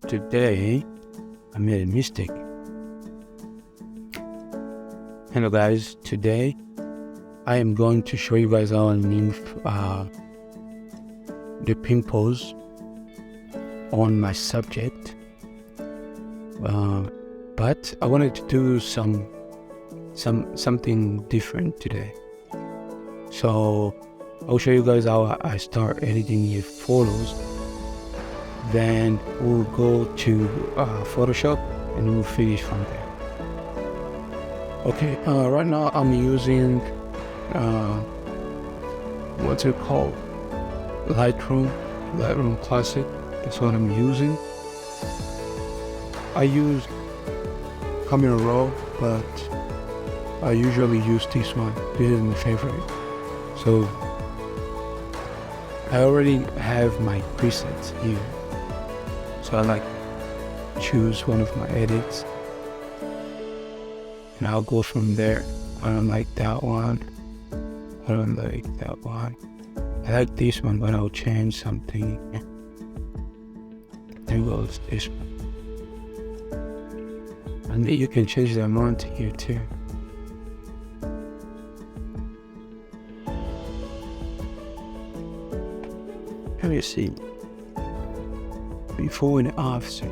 Today, I made a mistake. Hello guys, today I am going to show you guys how I remove the pimples on my subject. But I wanted to do something different today. So I'll show you guys how I start editing the photos. Then we'll go to Photoshop and we'll finish from there. Okay, right now I'm using what's it called? Lightroom Classic. That's what I'm using. I use Camera Raw, but I usually use this one. This is my favorite. So I already have my presets here. So I choose one of my edits and I'll go from there. I don't like that one. I don't like that one. I like this one, but I'll change something. There goes this one. And you can change the amount here too. Let me see. Before and after.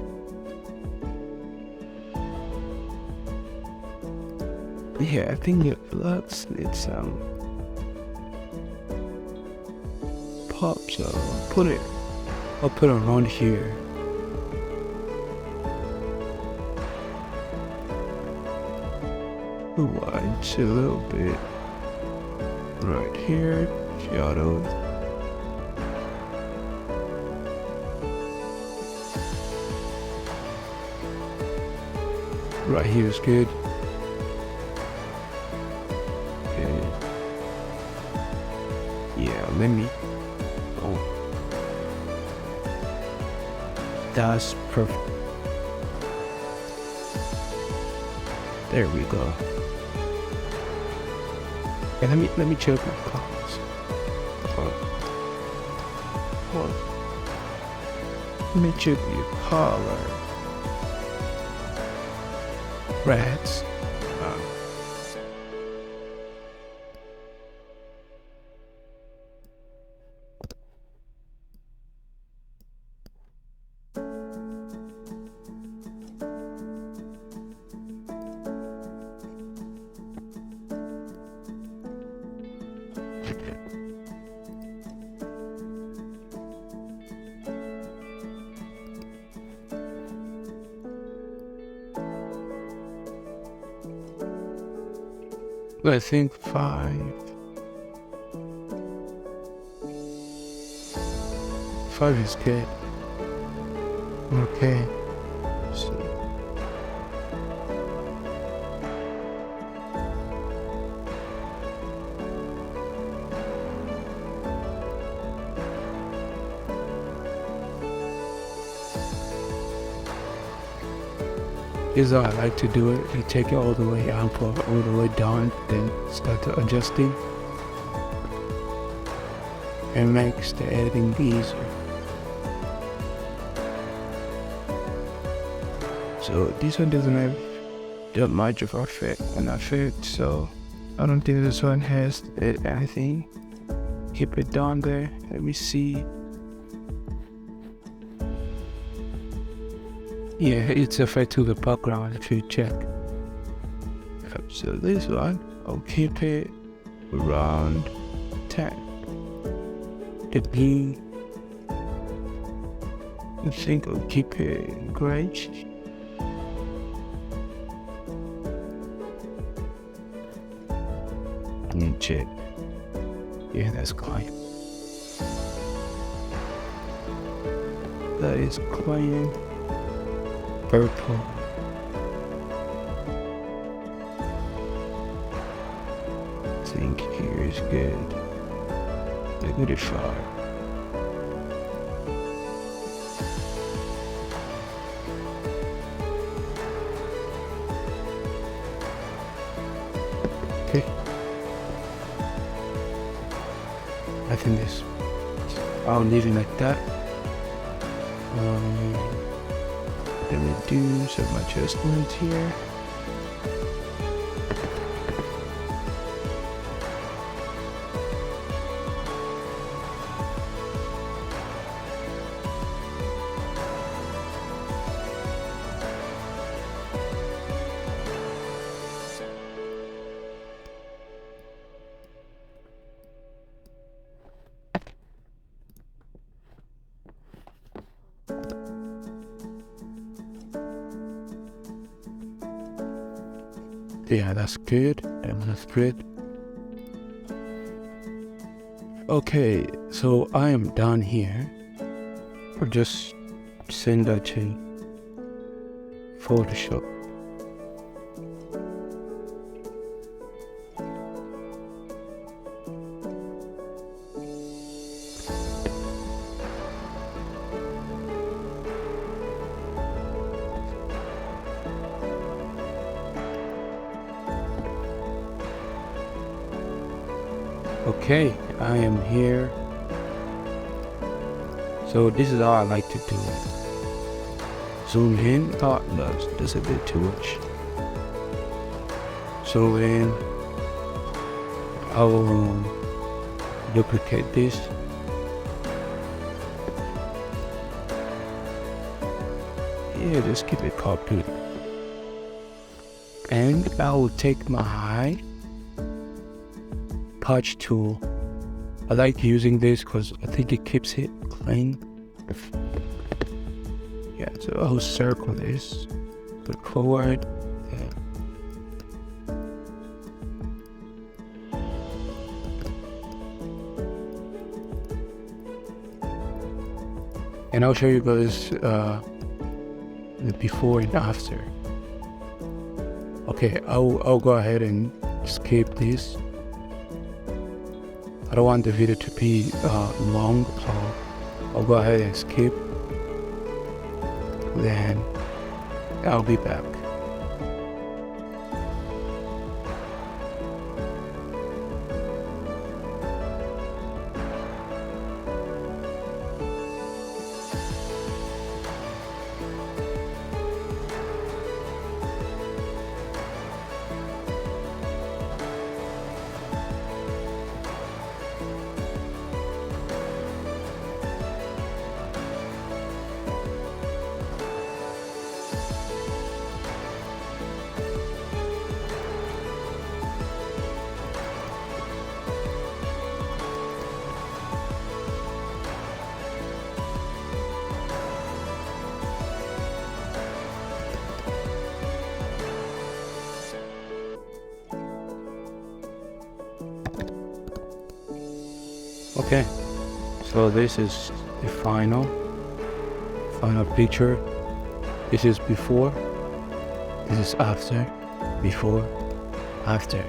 Yeah, I think it looks, pop, so I'll put it around here. White a little bit. Right here, shadows. Right here is good. Okay. Yeah, let me. Oh, that's perfect. There we go. And let me check my colors. Let me check your color. Reds. I think 5. 5 is good. Okay. So this is how I like to do it. You take it all the way up or all the way down, then start to adjusting. It makes the editing easier. So this one doesn't have that much of an effect, so I don't think this one has anything. Keep it down there. Let me see. Yeah, it's effect to the background if you check. So this one, I'll keep it around 10. The blue, I think I'll keep it grayish. And check. Yeah, that's clean. That is clean. Purple. I think here is good. Look at it far. Okay. I think this. I'll leave it like that. Let me do some adjustments here. Yeah, that's good. That's good. Okay, so I am done here. I'll just send that to Photoshop. Okay, I am here. So this is how I like to do it. Zoom in. Oh no, that's a bit too much. Zoom in. I will duplicate this. Yeah, just keep it copied. And I will take my patch tool. I like using this because I think it keeps it clean. Yeah, so I'll circle this, put forward. Yeah. And I'll show you guys the before and after. Okay, I'll go ahead and skip this. I don't want the video to be long, so I'll go ahead and skip. Then I'll be back. Okay, so this is the final picture. This is before, this is after, before, after.